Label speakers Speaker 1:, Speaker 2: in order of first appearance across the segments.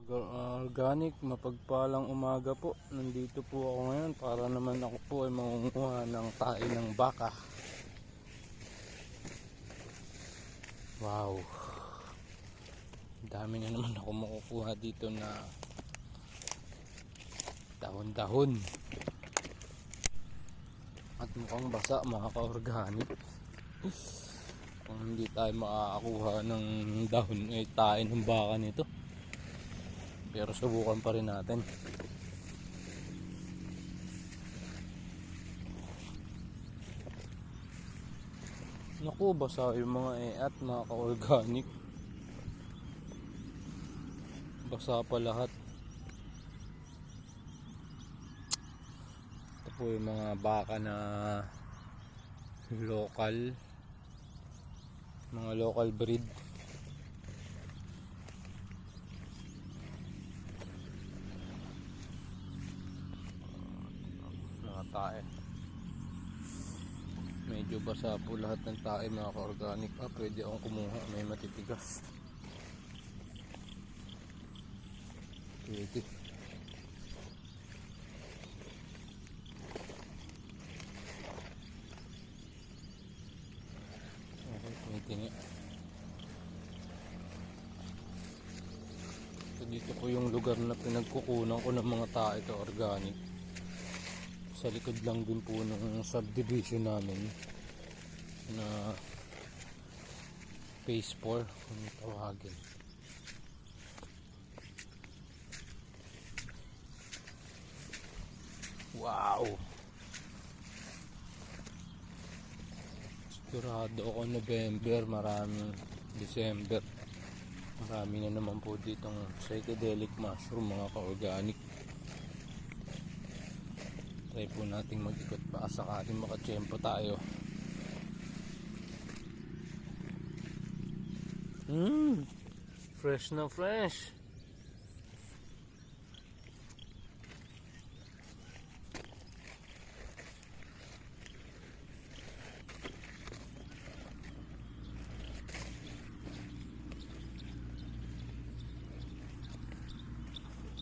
Speaker 1: Organic, mapagpalang umaga po. Nandito po ako ngayon para naman ako po ay mangunguha ng tae ng baka. Wow, dami na naman ako makukuha dito na dahon-dahon. At mukhang basa mga ka-organic. Kung hindi tayo makakakuha ng dahon ay tae ng baka nito, pero subukan pa rin natin. Naku, basa yung mga at mga ka-organic. Basa pa lahat. Ito po yung mga baka na local, mga local breed. Mga tae. Medyo basa po lahat ng tae mga ka-organic. Pwede akong kumuha, may matitigas. Pwede. Okay, may tingi. So, dito po yung lugar na pinagkukunan ko ng mga tae to organic. Sa likod lang din po ng subdivision namin na phase 4 kung tawagin. Wow, sigurado ako November, maraming December, marami na naman po ditong psychedelic mushroom mga ka-organic. Try po nating mag-ikot pa sakaling makatsyempo tayo. Fresh na fresh.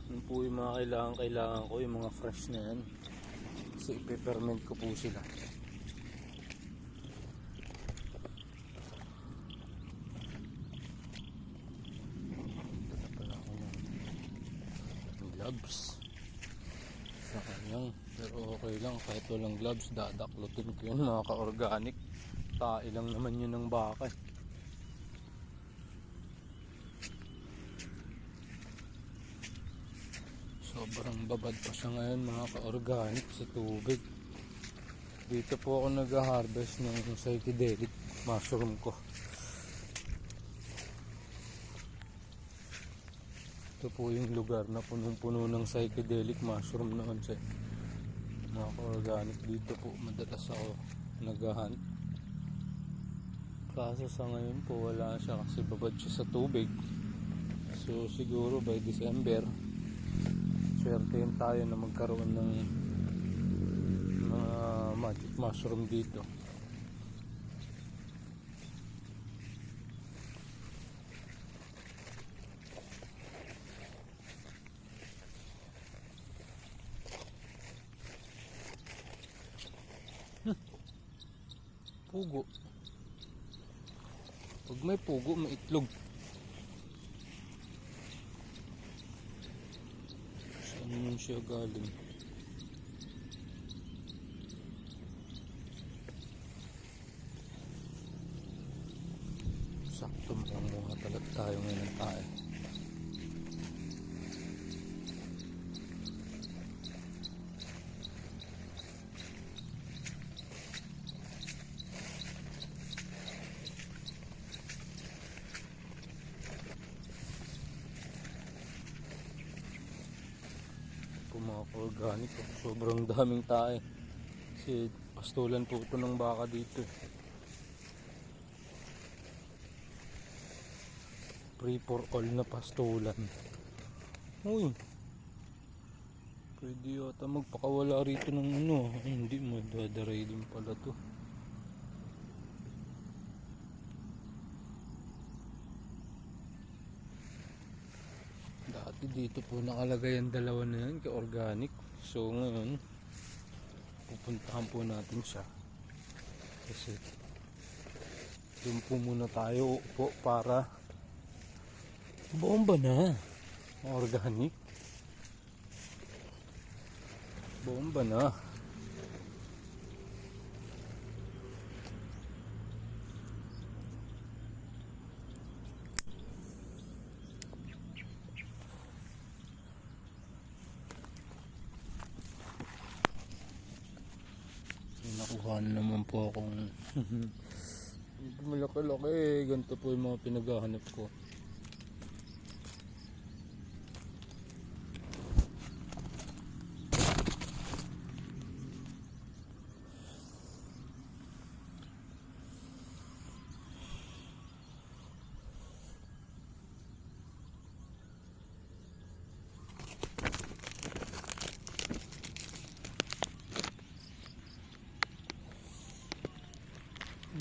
Speaker 1: Yun po yung mga kailangan ko, yung mga fresh na yan. Kasi ipe-ferment ko po sila. Dala pala ako ng gloves sa kanyang, pero okay lang kahit walang gloves, dadaklutin ko yun mga ka-organic. Tae lang naman yun ng baka. Sobrang babad pa siya ngayon mga ka-organic sa tubig. Dito po ako nag-harvest ng psychedelic mushroom ko. Ito po yung lugar na punong-puno ng psychedelic mushroom noon sa mga ka-organic. Dito po madalas ako nag-hunt. Kaso sa ngayon po wala siya kasi babad siya sa tubig. So siguro by December swertein tayo na magkaroon ng mga magic mushroom dito. Pugo. Pag may pugo, may itlog. Saan yun siya galing? Sakto mga talaga tayo ngayon ng tayo. Mga organic, sobrang daming tae kasi pastulan po ito ng baka dito. Free for all na pastulan. Uy, pwede yata magpakawala rito ng ano. Ay, hindi, madadaray din pala to. Dati dito po nakalagay ang dalawa na yan kay organic. So ngayon pupuntahan po natin siya kasi doon po muna tayo po para bomba na organic, bomba na. Nakuha na naman po akong malaki-laki. Ganito po yung mga pinaghahanap ko.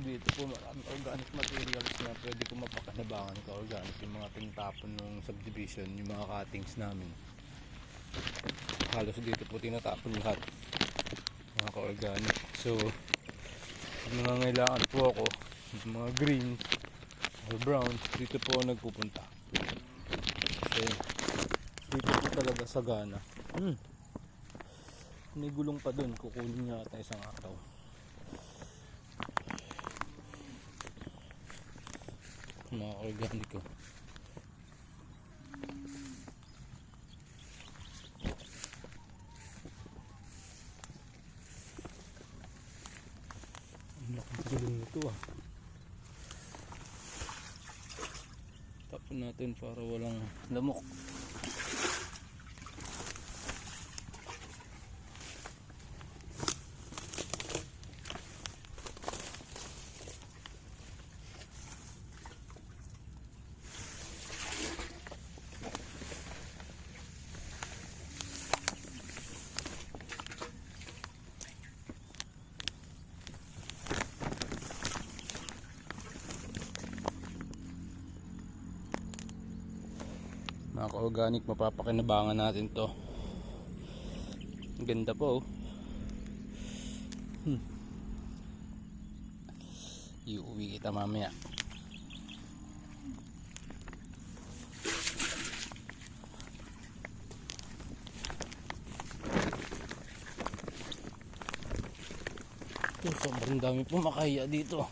Speaker 1: Dito po maraming organic materials na pwede ko mapakinabangan ka organic. Yung mga tinatapon ng subdivision, yung mga cuttings namin, halos dito po tinatapon lahat mga ka-organic. So nangangailangan po ako ng mga green or brown, dito po ako nagpupunta kasi dito po talaga sagana. May gulong pa dun, kukunin niya ata isang araw. Mga organic ko. Ang laking gulong nito ah. Tapon natin para walang lamok. Mga ka-organic, mapapakinabangan natin to. Ang ganda po. Iuwi kita mamaya. Ito, sobrang dami po makahiya dito.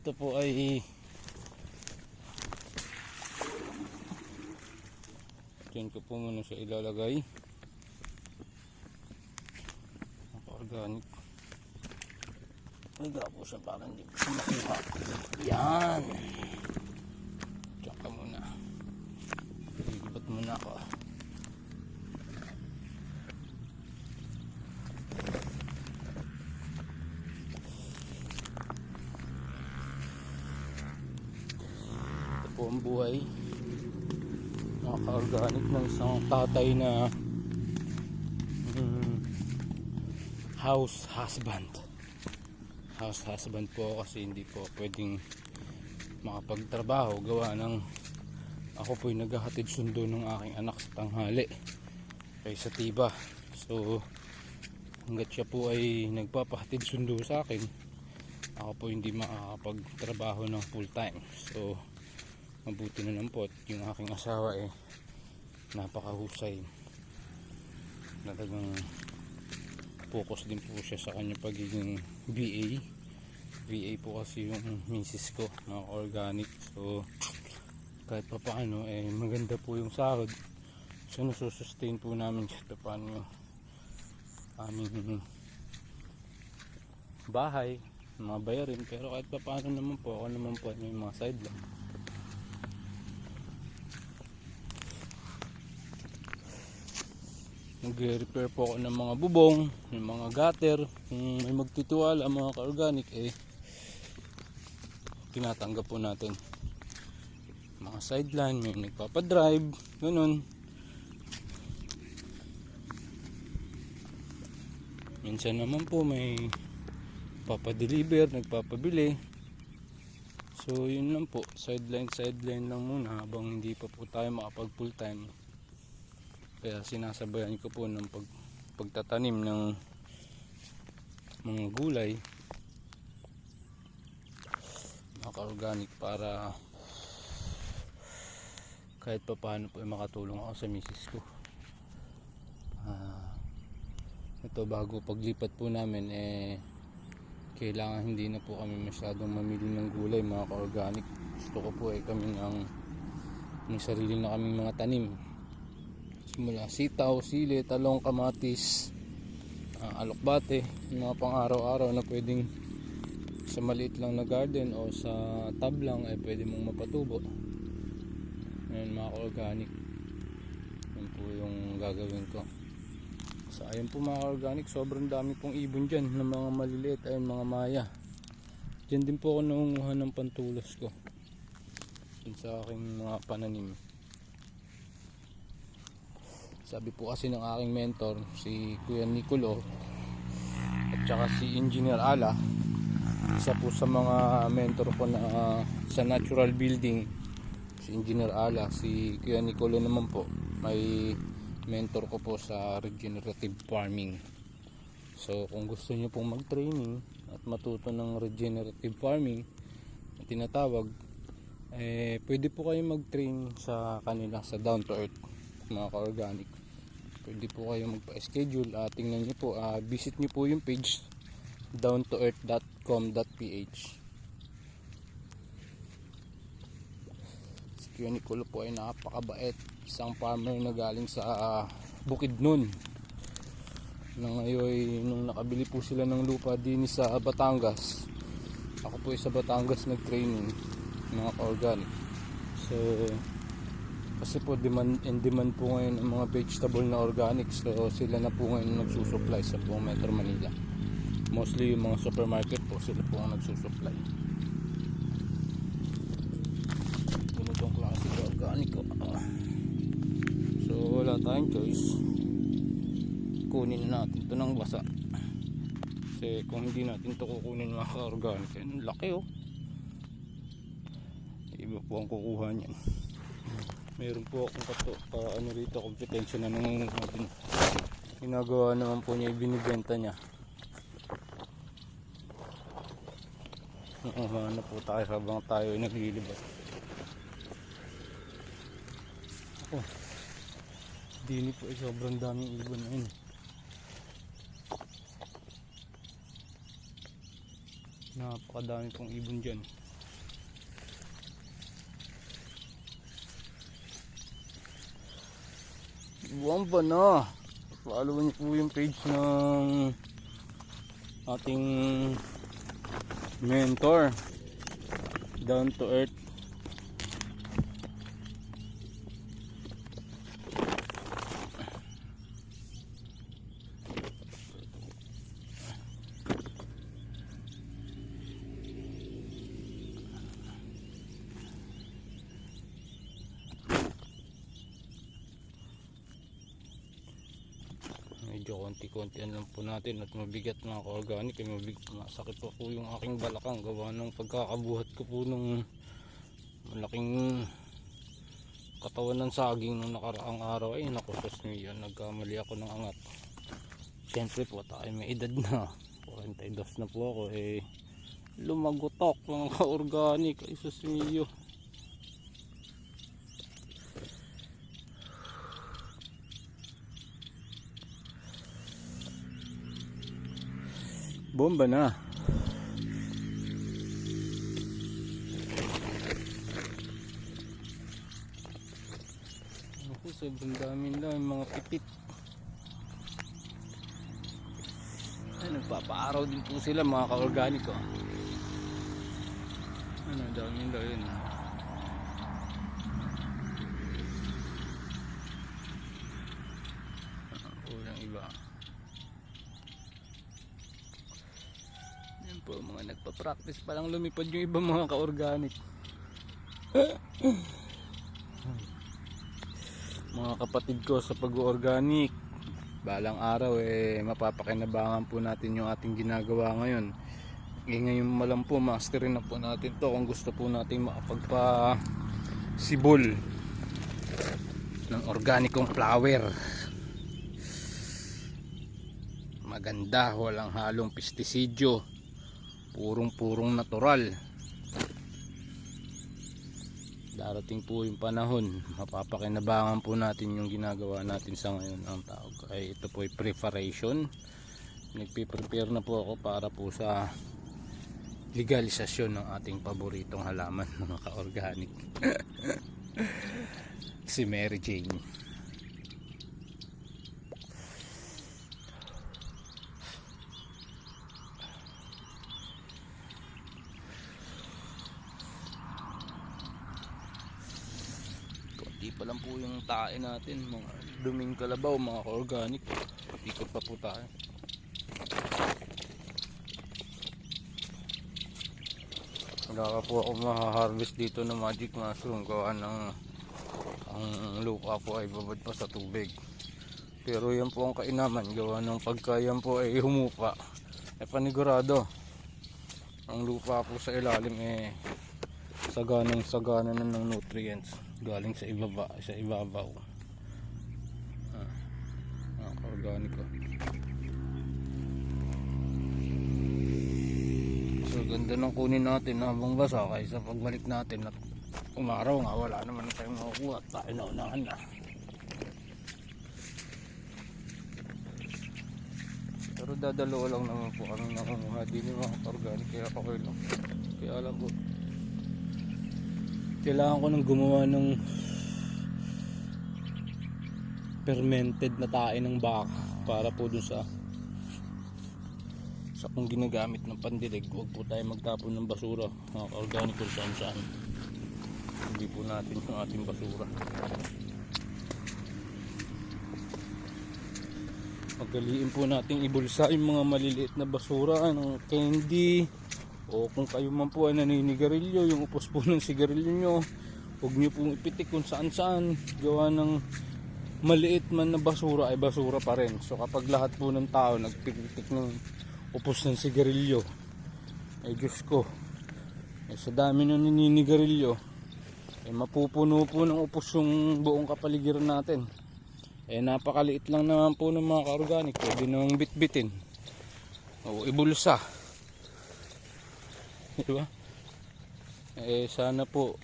Speaker 1: Ito po ay diyan ko po muna siya ilalagay. Organic. Higa po siya para hindi po siya makuha. Yan. Diyan ka muna. Libat muna ako. Ito po ang buhay ka-organic ng isang tatay na house husband po, kasi hindi po pwedeng makapagtrabaho gawa ng ako po yung naghahatid sundo ng aking anak sa tanghali kaysa tiba. So hanggat siya po ay nagpapahatid sundo sa akin, ako po hindi makakapagtrabaho ng full time. So mabuti na lang po at yung aking asawa eh napakahusay, talagang focus din po siya sa kanyang pagiging VA po kasi yung misis ko, mga organic. So kahit pa paano eh maganda po yung sahod, so nasusustain po namin kahit pa paano yung aming bahay, mga bayarin. Pero kahit pa paano naman po, ako naman po yung mga sideline. Nagre-repair po ako ng mga bubong, ng mga gutter. Kung may magtitiwala mga ka-organic eh tinatanggap po natin. Mga sideline, may nagpapadrive, ganun. Minsan naman po may papadeliver, nagpapabili. So yun lang po, sideline lang muna habang hindi pa po tayo makapag full time. Kaya sinasabayan ko po ng pagtatanim ng mga gulay, mga ka-organic, para kahit pa paano po ay makatulong ako sa misis ko. Ito, bago paglipat po namin kailangan hindi na po kami masyadong mamili ng gulay, mga ka-organic. Gusto ko po kami may sarili na kaming mga tanim, simula sitaw, sili, talong, kamatis, alokbate, mga pang araw-araw na pwedeng sa maliit lang na garden o sa tub lang ay pwede mong mapatubo. Ayan, mga ka-organic, yun po yung gagawin ko. So ayun po, mga organic, sobrang dami pong ibon dyan ng mga maliliit. Ayun, mga maya. Dyan din po ako nangunguha ng pantulos ko dyan sa aking mga pananim. Sabi po kasi ng aking mentor, si Kuya Nicolo, at saka si Engineer Ala, isa po sa mga mentor ko na sa natural building, si Engineer Ala. Si Kuya Nicolo naman po may mentor ko po sa regenerative farming. So kung gusto niyo pong mag-training at matuto ng regenerative farming na tinatawag, pwede po kayo mag-train sa kanila sa Down to Earth, mga ka-organic. Pwede po kayo magpa-schedule. Tingnan niyo po, visit niyo po yung page downtoearth.com.ph. Si Kuya Nicolo po ay napakabait, isang farmer na galing sa Bukidnon, na ngayon nung nakabili po sila ng lupa din sa Batangas. Ako po ay sa Batangas nag-training, mga ka-organic. So kasi po demand po ngayon ng mga vegetable na organic, so sila na po ngayon nagsusupply sa buong Metro Manila. Mostly yung mga supermarket po, sila po ang nagsusupply. Ganitong klase ng organic. So wala tayong choice, kunin natin ito ng basa, kasi kung hindi natin ito kukunin, mga ka-organic, ang laki iba po ang kukuha niyan. Meron po akong rito, kompetensya na nung ginagawa naman po niya, ibinibenta niya. Na po tayo habang tayo ay naglilibat. Dini po ay sobrang daming ibon na yun. Napakadami pong ibon dyan. Buwan ba na? Follow niyo po yung page ng ating mentor, Down to Earth. Medyo konti-konti lang po natin at mabigat, mga ka-organic. Masakit po yung aking balakang gawa ng pagkakabuhat ko po nung malaking katawan ng saging nung nakaraang araw. Ay naku, sus niya, nagkamali ako ng angat. Siyempre po tayo may edad na, 42 na po ako, lumagotok, mga ka-organic. Ay sus niyo. Bomba na. Ako, sobrang dami lang yung mga pipit. Nagpapaaraw din po sila, mga ka-organic. Dami lang yun. Kulang iba. Po, mga nagpa-practice pa lang lumipad yung ibang mga ka-organic. Mga kapatid ko sa pag-organic, balang araw mapapakinabangan po natin yung ating ginagawa ngayon. Ngayon malam po, masterin na po natin to kung gusto po natin makapagpa-sibol ng organikong flower. maganda, walang halong pestisidyo, purong natural. Darating po yung panahon, mapapakinabangan po natin yung ginagawa natin sa ngayon. Ang tawag ay ito po ay preparation. Nagpe-prepare na po ako para po sa legalisasyon ng ating paboritong halaman, mga ka-organic. Si Mary Jane. Konti pa lang po yung tae natin, mga duming kalabaw, mga ka-organic. Ikot pa po tayo. Wala po ako maha-harvest dito ng magic mushroom, gawa ng ang lupa po ay babad pa sa tubig. Pero yan po ang kainaman, gawa ng pagka yan po ay humupa, ay panigurado ang lupa po sa ilalim sagana na ng nutrients galing sa ibabaw. Organic ko. So ganda ng kunin natin habang basa, kaysa pagbalik natin at umaraw nga wala naman tayong makukuha at tayo naunahan na. Pero dadalo lang naman po kami nangunguha din yung mga organic, kaya okay lang. Kaya alam po, kailangan ko nang gumawa ng fermented na tae ng baka para po dun sa kung ginagamit ng pandilig. Huwag po tayo magtapon ng basura, mga organic, kung saan hindi po natin yung ating basura. Pagaliin po natin ibulsa yung mga maliliit na basura ng candy, o kung kayo man po ay naninigarilyo, yung upos po ng sigarilyo nyo, huwag nyo pong ipitik kung saan gawa ng maliit man na basura ay basura pa rin. So kapag lahat po ng tao nagpitik ng upos ng sigarilyo, ay Diyos ko, sa dami ng nininigarilyo ay mapupuno po ng upos yung buong kapaligiran natin. Napakaliit lang naman po ng mga ka-organic, pwede namang bitbitin o ibulsa, diba? Sana po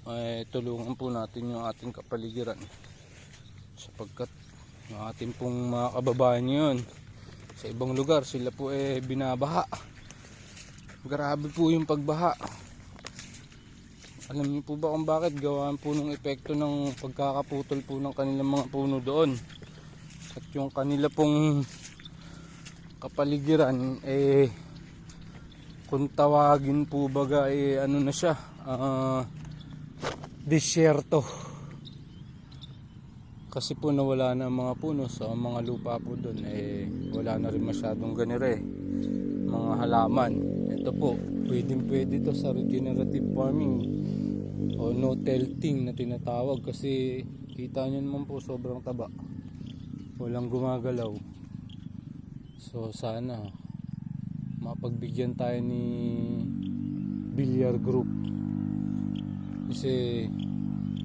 Speaker 1: tulungan po natin yung ating kapaligiran, sapagkat yung ating pong mga kababayan yun sa ibang lugar, sila po binabaha. Grabe po yung pagbaha. Alam niyo po ba kung bakit? Gawaan po ng epekto ng pagkakaputol po ng kanilang mga puno doon, at yung kanila pong kapaligiran kung tawagin po baga ano na siya, disyerto. Kasi po nawala na ang mga puno sa mga lupa po doon, wala na rin masyadong ganire mga halaman. Ito po, pwede to sa regenerative farming o no-tilting na tinatawag, kasi kita nyo naman po sobrang taba, walang gumagalaw. So sana mapagbigyan tayo ni Villar Group, kasi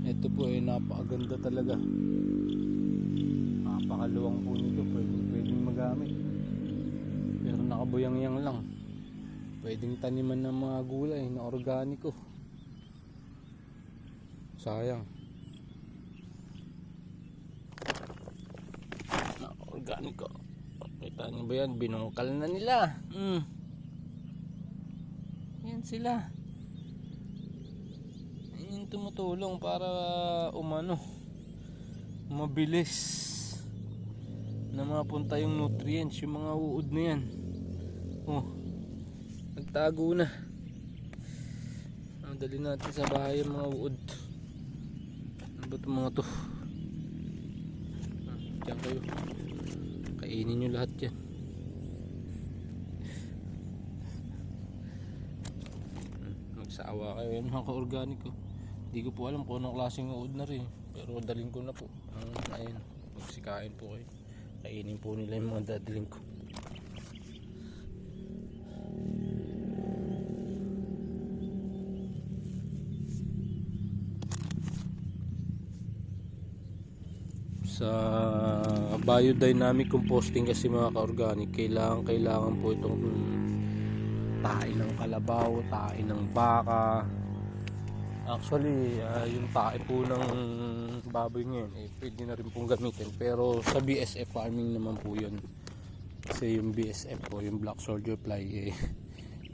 Speaker 1: ito po napakaganda talaga, napakaluwang po nito, pwedeng magamit, pero nakabuyang-yang lang. Pwedeng taniman ng mga gulay na organiko, sayang. Na organiko, kita nyo ba yan, binungkal na nila. Yan sila, yung tumutulong para mabilis na mapunta yung nutrients, yung mga uod na yan. Nagtago na. Dali natin sa bahay yung mga uod. Ano ba itong mga to? Diyan kayo, kainin nyo lahat yan. Magsawa kayo yan, mga ka-organic ko. Hindi ko po alam kung anong klaseng uod na rin, pero daling ko na po. Ayun, magsikain po kayo, kainin po nila yung mga dadaling ko. Sa Sa biodynamic composting kasi mga ka-organic, kailangan po itong tae ng kalabaw, tae ng baka. Actually, yung tae po ng baboy ngayon, pwede na rin pong gamitin. Pero sa BSF farming naman po yun. Kasi yung BSF po, yung Black Soldier Fly,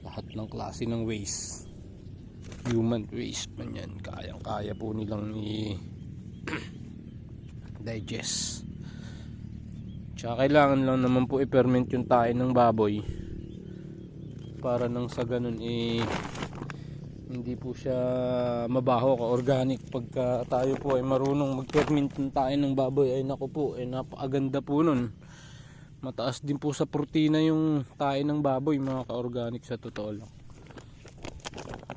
Speaker 1: lahat ng klase ng waste, human waste man yan, kaya po nilang digest. Tsaka kailangan lang naman po i-ferment yung tae ng baboy para nang sa ganun hindi po siya mabaho ka organic. Pagka tayo po ay marunong mag-ferment ng tae ng baboy, ay naku po, napakaganda po nun. Mataas din po sa protina yung tae ng baboy mga ka-organic, sa totoo lang.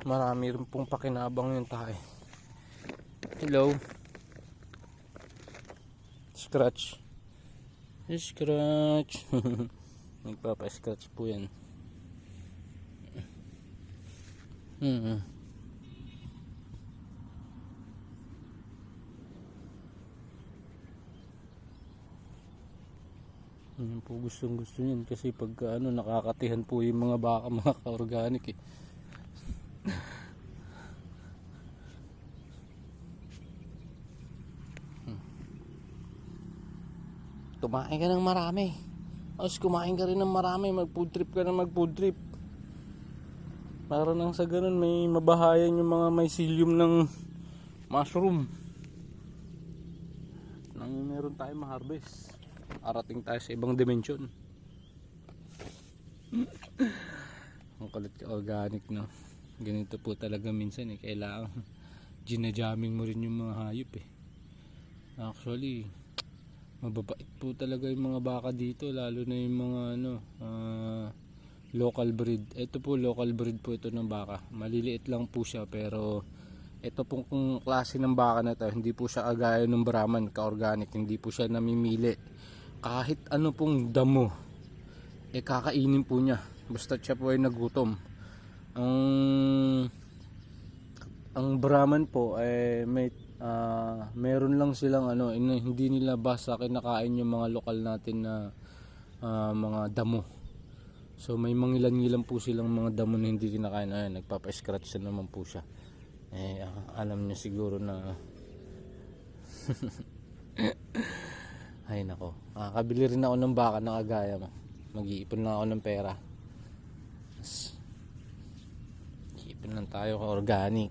Speaker 1: Marami rin pong pakinabang yung tae. Hello. Scratch. Scratch. Nagpapa-scratch po yan. Yan po gustong gusto niyan kasi pagka nakakatihan po yung mga baka mga ka-organic eh. Kumain ka ng marami. Tapos kumain ka rin ng marami, mag-food trip ka na mag-food trip. Para nang sa ganun may mabahayan yung mga mycelium ng mushroom. Nang meron tayong ma-harvest, arating tayo sa ibang dimension. Ang kulit ka organic, no? Ganito po talaga minsan eh. Kailangan ginajaming mo rin yung mga hayop eh. Actually, mababait po talaga yung mga baka dito, lalo na yung mga local breed. Ito po local breed po ito ng baka. Maliliit lang po siya, pero ito pong klase ng baka na to, hindi po siya kagaya ng Brahman ka-organic. Hindi po siya namimili. Kahit ano pong damo kakainin po niya, basta siya po ay nagutom. Ang Brahman po ay meron lang silang hindi nila basta kinakain yung mga lokal natin na mga damo. So may mangilan-ngilan po silang mga damo na hindi kinakain. Nagpapa-scratch na naman po siya. Alam niya siguro na ay nako, makakabili rin ako ng baka na kagaya mo. Mag-iipon lang ako ng pera. Iipon lang tayo ka organic.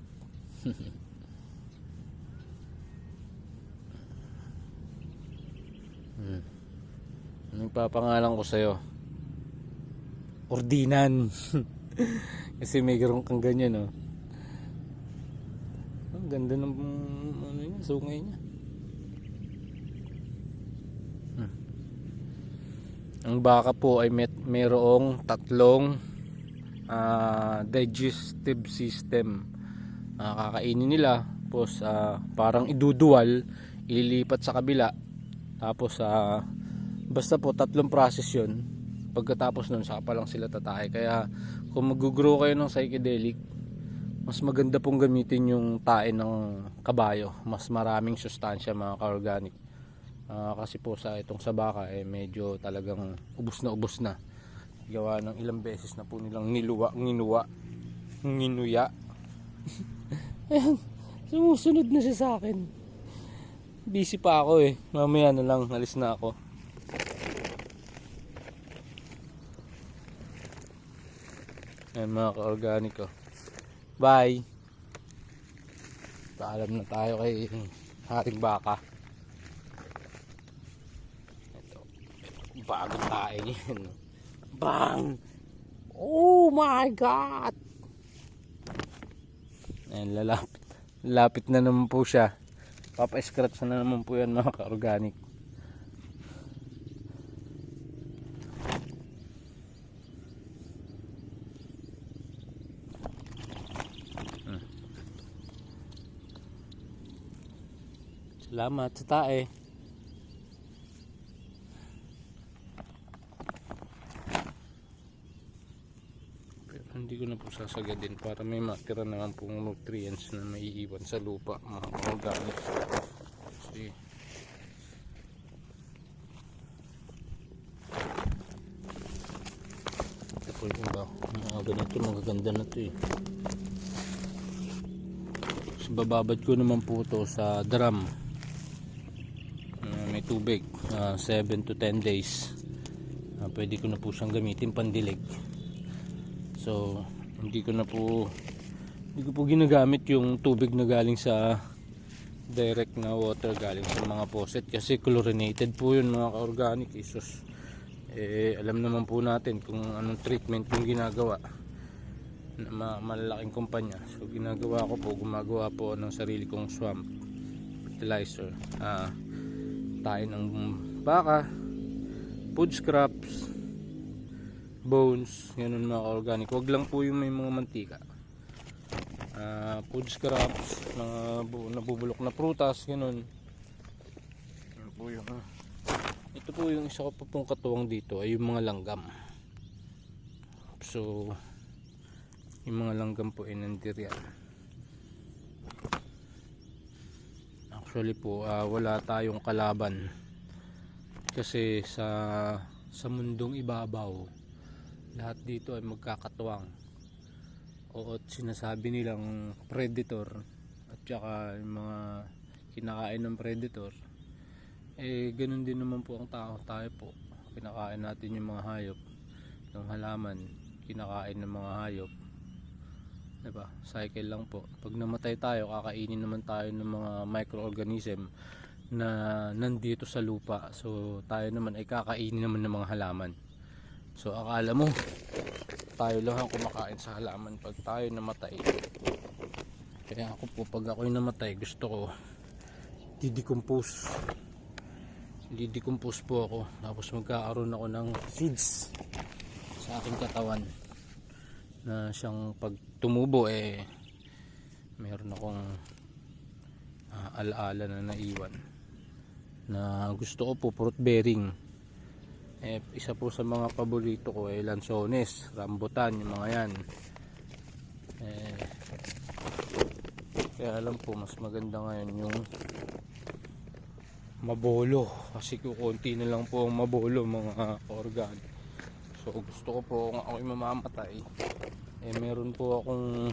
Speaker 1: Anong papangalan ko sa'yo? Ordinan. Kasi may garong kang ganyan, no? Ang ganda ng sungay niya. Ang baka po ay mayroong tatlong digestive system. Kakainin nila, tapos parang iduduwal, ililipat sa kabila, tapos basta po tatlong process yun. Pagkatapos nun, saka pa lang sila tatay. Kaya kung mag-grow kayo ng psychedelic, mas maganda pong gamitin yung tae ng kabayo. Mas maraming sustansya mga ka-organic. Kasi po itong sa baka medyo talagang ubos na. Gawa ng ilang beses na po nilang nginuya. Ayan, sumusunod na siya sa akin. Busy pa ako eh. Mamaya na lang, alis na ako. Ayan mga ka-organic ko. Bye. Paalam na tayo kay Haring Baka. Ito, bagong tae yan. Bang! Oh my God! Ayan, lalapit na naman po siya. Papa-scratch na naman po yan mga ka-organic. Salamat sa tae. Pero hindi ko na po sasagadin para may matira naman pong nutrients na maiiwan sa lupa mga organic. Kasi po yung iba. Mga ganito, magaganda na to eh. So, bababad ko naman po to sa drum. May tubig, 7 to 10 days. Pwede ko na po siyang gamitin pandilig. So hindi ko po ginagamit yung tubig na galing sa direct na water galing sa mga faucet kasi chlorinated po yun mga ka-organic. Isos, alam naman po natin kung anong treatment yung ginagawa na malalaking kumpanya. So gumagawa po ng sarili kong swamp fertilizer, tayo ng baka, food scraps, bones, ganun mga organic. Wag lang po yung may mga mantika, food scraps, mga nabubulok na prutas, ganun. Yan po yung, ito po yung isa ko pa pong katuwang dito ay yung mga langgam. So yung mga langgam po ay nandiryan. Actually po wala tayong kalaban kasi sa mundong ibabaw lahat dito ay magkakatuwang. Oo, sinasabi nilang predator at saka yung mga kinakain ng predator, ganun din naman po ang tao. Tayo po, kinakain natin yung mga hayop ng halaman, kinakain ng mga hayop, diba? Cycle lang po. Pag namatay tayo, kakainin naman tayo ng mga microorganism na nandito sa lupa. So tayo naman ay kakainin naman ng mga halaman. So akala mo tayo lang ang kumakain sa halaman pag tayo namatay. Kaya ako po, pag ako'y namatay, gusto ko didecompose po ako, tapos magkakaroon ako ng seeds sa aking katawan na siyang pag tumubo meron akong alaala na naiwan na gusto ko po, fruit bearing. Isa po sa mga paborito ko ay lansones, rambutan, yung mga yan. Kaya alam po, mas maganda ngayon yung mabolo kasi kukunti na lang po ang mabolo mga organ. So gusto ko po kung ako'y mamamatay, meron po akong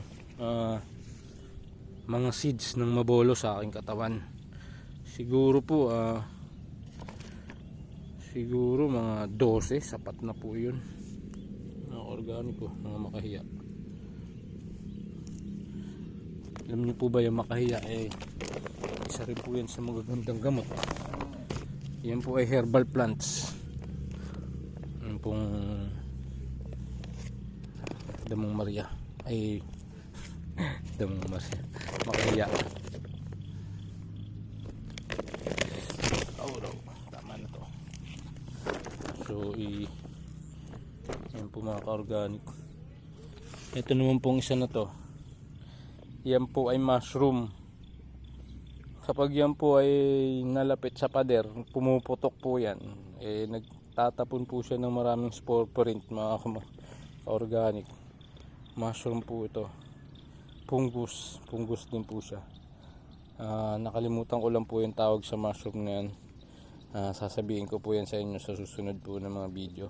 Speaker 1: mga seeds ng mabolo sa aking katawan. Siguro po siguro mga 12 sapat na po yun, mga organiko, mga makahiya. Alam niyo po ba yung makahiya isa rin po yan sa magagandang gamot. Yan po ay herbal plants. Yan pong damong Maria damong Maria, makahiya. Tama na to. So yan po mga ka-organic. Ito naman pong isa na to, yan po ay mushroom. Kapag yan po ay nalapit sa pader, pumuputok po yan, nagtatapon po siya ng maraming spore print mga ka-organic. Mushroom po ito, fungus din po siya. Nakalimutan ko lang po yung tawag sa mushroom na yan. Sasabihin ko po yan sa inyo sa susunod po ng mga video.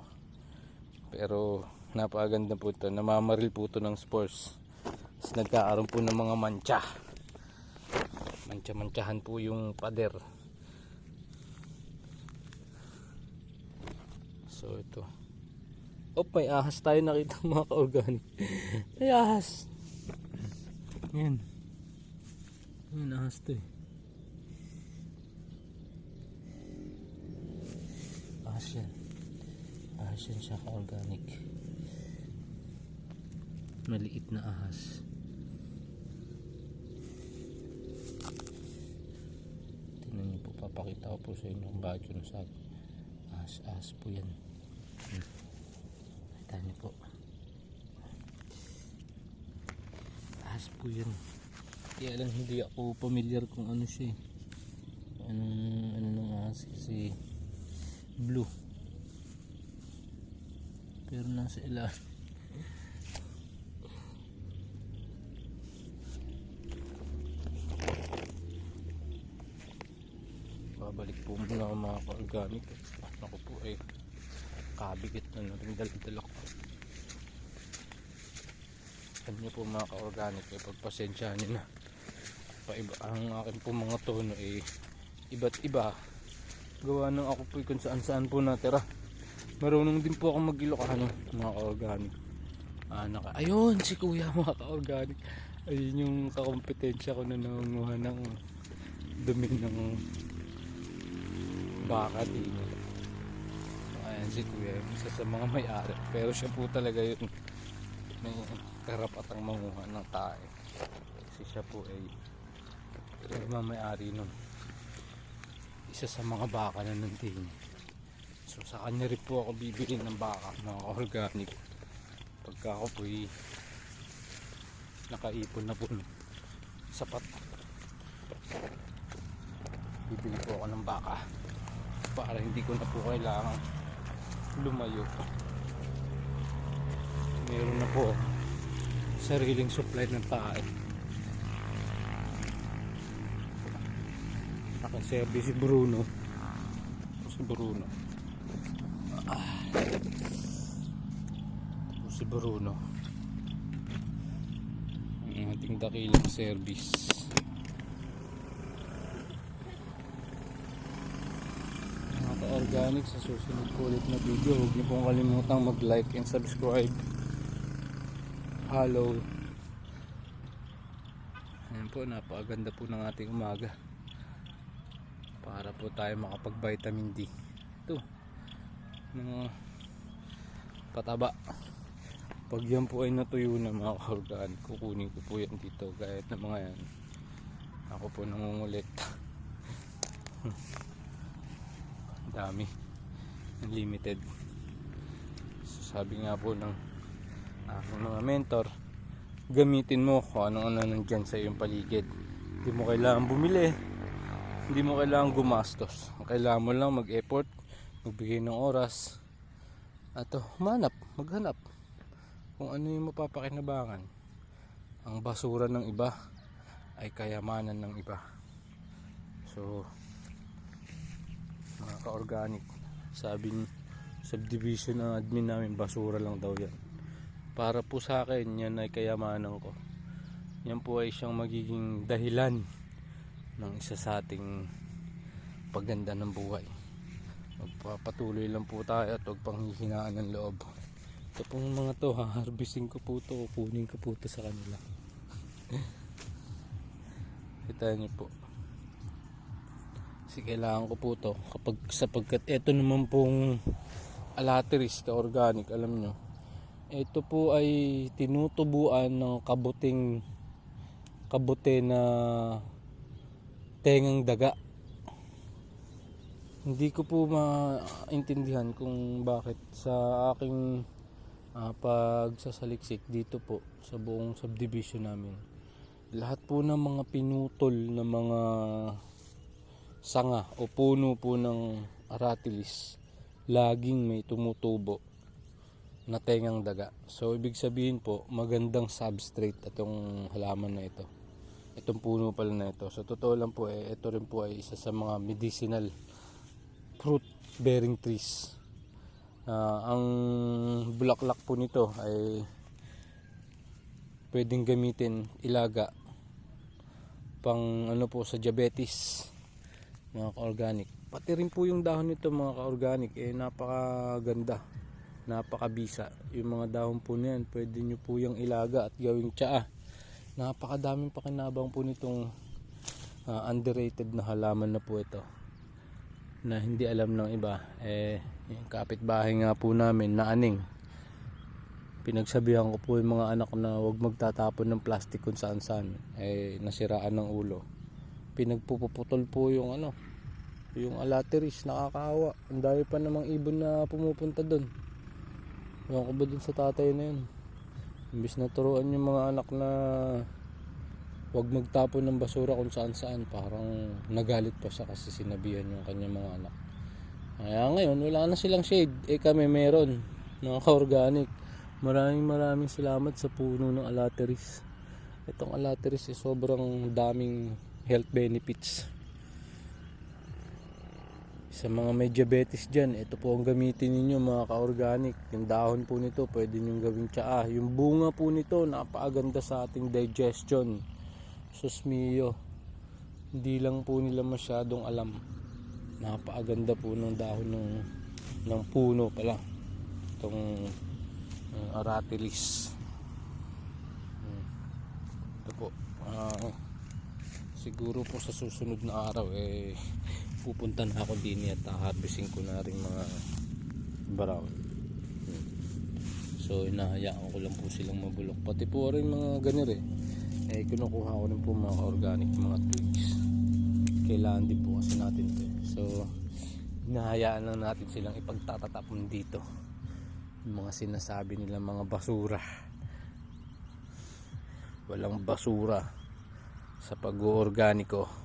Speaker 1: Pero napakaganda po ito, namamaril po ito ng spores. Tapos nagkakaroon po ng mga mantsahan po yung pader. So ito, may ahas tayo nakita mga ka-organic. May ahas yan ahas to ahas yan siya ka-organic, maliit na ahas. Tingnan niyo po, papakita ko po sa inyo kung bakit yun sabi. Ahas po yan. Kita niyo po, ahas po yan. Kaya lang hindi ako familiar kung ano siya ano ng ahas kasi blue, pero nasa ilalim. Babalik po muna ako mga ka-organic. Ako po kabigit na rin dala ko. Alam niyo po mga ka-organic, pagpasensyahan niyo na. Paiba ang akin po mga tono iba't iba. Gawa ng ako po kung saan saan po natira. Marunong din po ako mag-Ilocano mga ka-organic. Ayun si kuya mga ka-organic. Ayun yung kakompetensya ko na nangunguha ng dumi ng baka din. Ayan si kuya, isa sa mga may-ari. Pero siya po talaga yun may karapatang manguha ng tae. Kasi siya po ay may-ari nun. Isa sa mga baka na nandun. So sa kanya rin po ako bibili ng baka mga organic. Pagka ako po ay nakaipon na po sapat, bibili po ako ng baka para hindi ko na po kailangan lumayo. Meron na po sariling supply ng tae. Nakaserve si Bruno. Si Bruno ang ating dakilang service. Mga ka-organic, sa susunod po ulit na video, huwag niyo pong kalimutang mag-like and subscribe. Follow. Ayan po, napakaganda po ng ating umaga para po tayo makapag-vitamin D. Ito mga pataba. Pag yan po ay natuyo na mga ka-organic, kukunin ko po yan dito kahit na mga yan. Ako po nangungulit. Dami, unlimited. So, sabi nga po ng aking mga mentor, gamitin mo kung ano-ano nandyan sa iyong paligid. Hindi mo kailangan bumili, hindi mo kailangan gumastos. Ang kailangan mo lang mag-effort, magbigay ng oras, at maghanap kung ano yung mapapakinabangan. Ang basura ng iba ay kayamanan ng iba. So mga ka-organic, sabi ng subdivision ng admin namin, basura lang daw yan. Para po sa akin, yan ay kayamanan ko. Yan po ay siyang magiging dahilan ng isa sa ating pagganda ng buhay. Magpapatuloy lang po tayo at huwag panghihinaan ng loob. Ito pong mga to, harvesting ko po to, kukunin ko po to sa kanila. Kita niyo po. Kasi kailangan ko po to sapagkat ito naman pong alateris ka-organic, alam nyo. Ito po ay tinutubuan ng kabute na tengang daga. Hindi ko po maintindihan kung bakit sa aking pagsasaliksik dito po sa buong subdivision namin, lahat po ng mga pinutol na mga sanga o puno po ng aratilis, laging may tumutubo na tengang daga. So ibig sabihin po, magandang substrate itong halaman na ito, itong puno pala na ito. So totoo lang po, ito rin po ay isa sa mga medicinal fruit bearing trees. Ang bulaklak po nito ay pwedeng gamitin ilaga pang po sa diabetes mga ka-organic. Pati rin po yung dahon nito mga ka-organic napakaganda, napakabisa. Yung mga dahon po niyan pwede nyo po yung ilaga at gawing tsaa. Napakadaming pakinabang po nitong underrated na halaman na po ito na hindi alam ng iba. Yung kapitbahay nga po namin na aning, pinagsabihan ko po yung mga anak na huwag magtatapon ng plastic kung saan saan, nasiraan ng ulo. Pinagpuputol po yung yung alateris, nakakaawa. Ang dami pa namang ibon na pumupunta doon. Ewan ko ba dun sa tatay na yun, imbis na turuan yung mga anak na huwag magtapon ng basura kung saan saan, parang nagalit pa siya kasi sinabihan yung kanyang mga anak. Kaya ngayon wala na silang shade, kami meron mga ka-organic. Maraming salamat sa puno ng alateris. Itong alateris sobrang daming health benefits. Sa mga may diabetes dyan, ito po ang gamitin ninyo mga ka-organic. Yung dahon po nito pwede nyo gawing tsaa. Yung bunga po nito napakaganda sa ating digestion. Sus mio, hindi lang po nila masyadong alam. Napakaganda po ng dahon ng puno pala. Itong aratilis. Ito po. Siguro po sa susunod na araw pupunta na ako din at harvesting ko na rin mga brown. So inahayaan ko lang po silang mabulok. Pati po rin mga ganir kinukuha ko rin po mga organic, mga twigs. Kailangan din po kasi natin ito. So inahayaan lang natin silang ipagtatatapon dito. Yung mga sinasabi nila mga basura. Walang basura sa pag-organiko.